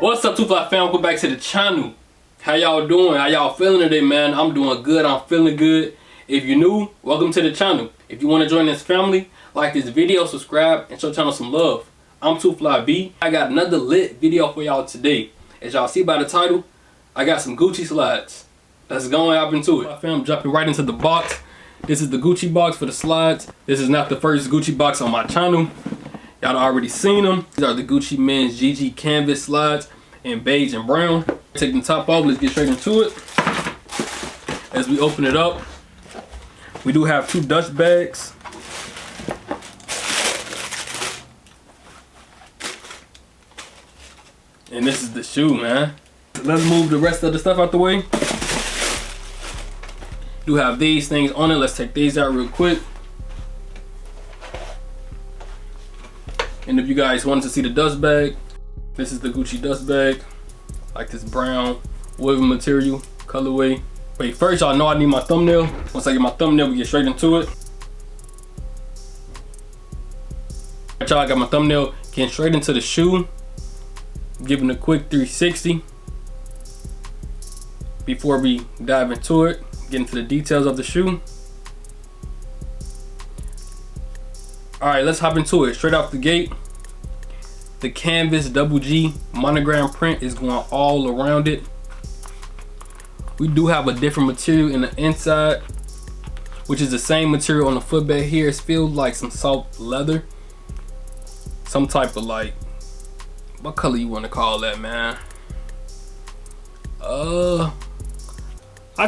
What's up, 2Fly fam? Welcome back to the channel. How y'all doing? How y'all feeling today, man? I'm doing good. I'm feeling good. If you're new, welcome to the channel. If you want to join this family, like this video, subscribe, and show the channel some love. I'm 2Fly B. I got another lit video for y'all today. As y'all see by the title, I got some Gucci slides. Let's go and hop into it. Fam, jumping right into the box. This is the Gucci box for the slides. This is not the first Gucci box on my channel. Y'all already seen them. These are the Gucci Men's GG canvas slides in beige and brown. Take the top off. Let's get straight into it. As we open it up, we do have two dust bags. And this is the shoe, man. Let's move the rest of the stuff out the way. Do have these things on it. Let's take these out real quick. And if you guys wanted to see the dust bag, this is the Gucci dust bag. Like this brown woven material colorway. Wait, first y'all know I need my thumbnail. Once I get my thumbnail, we get straight into it. Y'all, I got my thumbnail. Getting straight into the shoe. Giving a quick 360. Before we dive into it, get into the details of the shoe. Alright, let's hop into it. Straight off the gate, the canvas double G monogram print is going all around it. We do have a different material in the inside, which is the same material on the footbed here. It's feels like some soft leather. Some type of, like, what color you want to call that, man? I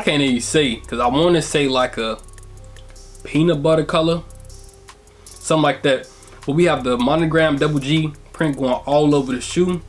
can't even say, because I want to say like a peanut butter color. Something like that. But we have the monogram double G print going all over the shoe.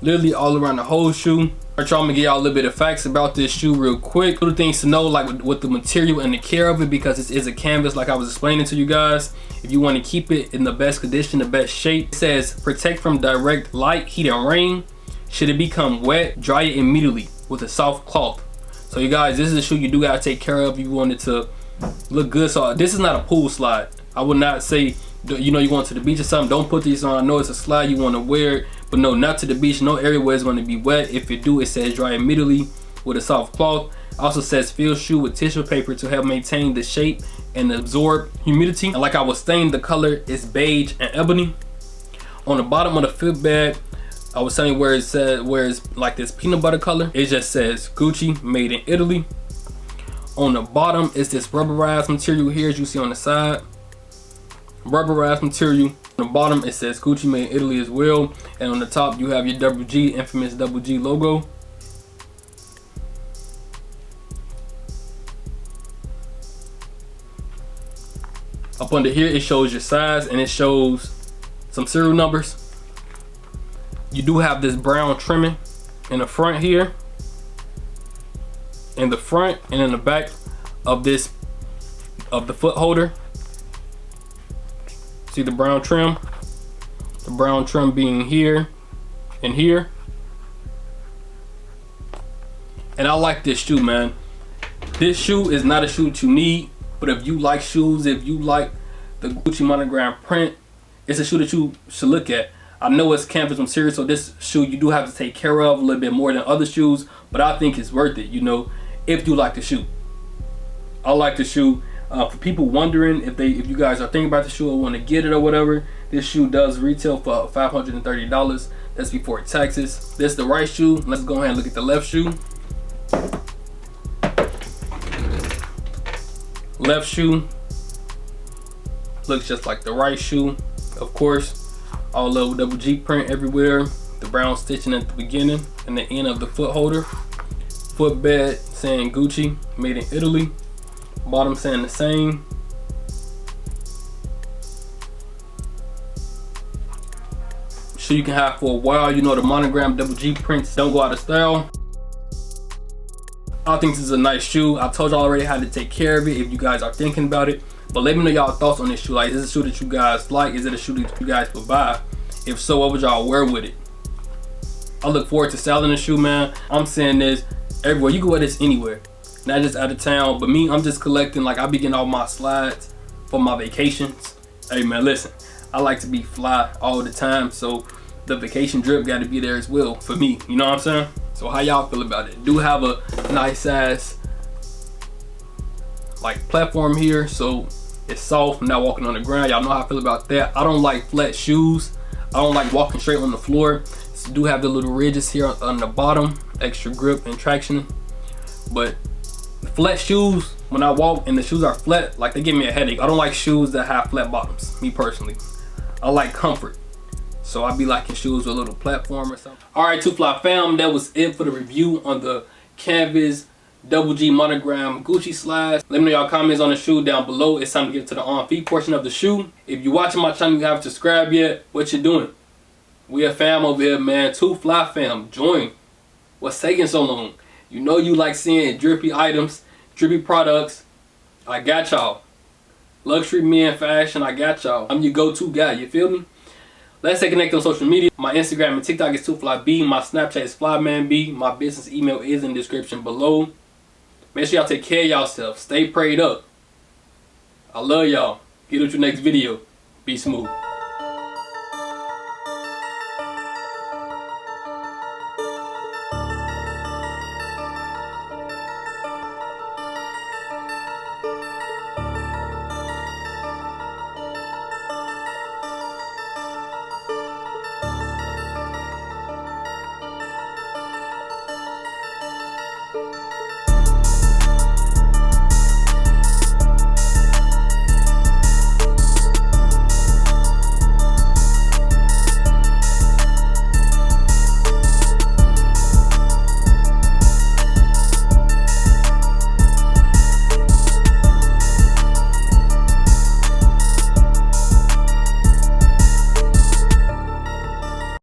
Literally all around the whole shoe. I'm gonna give y'all a little bit of facts about this shoe real quick. Little things to know, like with the material and the care of it, because this is a canvas like I was explaining to you guys. If you want to keep it in the best condition, the best shape. It says protect from direct light, heat, and rain. Should it become wet, dry it immediately with a soft cloth. So you guys, this is a shoe you do gotta take care of if you want it to look good. So this is not a pool slide. I would not say, you know, you going to the beach or something, don't put these on. I know it's a slide, you want to wear it, but no, not to the beach. No area where it's going to be wet. If it do, it says dry immediately with a soft cloth. Also says fill shoe with tissue paper to help maintain the shape and absorb humidity. And like I was saying, the color is beige and ebony. On the bottom of the footbed, I was telling you where it says, where it's like this peanut butter color, it just says Gucci made in Italy. On the bottom is this rubberized material here, as you see on the side. Rubberized material. On the bottom it says Gucci made in Italy as well, and on the top you have your double G, infamous double G logo. Up under here it shows your size and it shows some serial numbers. You do have this brown trimming in the front here, in the front and in the back of this, of the foot holder. See the brown trim? The brown trim being here and here. And I like this shoe, man. This shoe is not a shoe that you need, but if you like shoes, if you like the Gucci monogram print, it's a shoe that you should look at. I know it's canvas material, so this shoe you do have to take care of a little bit more than other shoes, but I think it's worth it, you know, if you like the shoe. I like the shoe. For people wondering if you guys are thinking about the shoe or want to get it or whatever, this shoe does retail for $530. That's before taxes. This is the right shoe. Let's go ahead and look at the left shoe. Left shoe looks just like the right shoe, of course. All over double G print everywhere. The brown stitching at the beginning and the end of the foot holder. Footbed saying Gucci made in Italy. Bottom saying the same. Shoe you can have for a while. You know, the monogram double G prints don't go out of style. I think this is a nice shoe. I told y'all already how to take care of it if you guys are thinking about it. But let me know y'all thoughts on this shoe. Like, is this a shoe that you guys like? Is it a shoe that you guys would buy? If so, what would y'all wear with it? I look forward to selling the shoe, man. I'm saying this everywhere. You can wear this anywhere, not just out of town. But me, I'm just collecting. Like, I be getting all my slides for my vacations. Hey man, listen, I like to be fly all the time, so the vacation drip got to be there as well for me. You know what I'm saying? So how y'all feel about it? Do have a nice ass like platform here, so it's soft. I'm not walking on the ground. Y'all know how I feel about that. I don't like flat shoes. I don't like walking straight on the floor. So do have the little ridges here on the bottom, extra grip and traction. But flat shoes, when I walk and the shoes are flat, like they give me a headache. I don't like shoes that have flat bottoms, me personally. I like comfort. So I be liking shoes with a little platform or something. Alright, 2Fly fam, that was it for the review on the Canvas Double G monogram Gucci slides. Let me know y'all comments on the shoe down below. It's time to get to the on-feet portion of the shoe. If you're watching my channel, you haven't subscribed yet, what you doing? We a fam over here, man. 2Fly fam, join. What's taking so long? You know you like seeing drippy items, drippy products. I got y'all. Luxury men fashion, I got y'all. I'm your go-to guy, you feel me? Let's stay connected on social media. My Instagram and TikTok is 2FlyB. My Snapchat is FlymanB. My business email is in the description below. Make sure y'all take care of yourself. Stay prayed up. I love y'all. Get with your next video. Be smooth.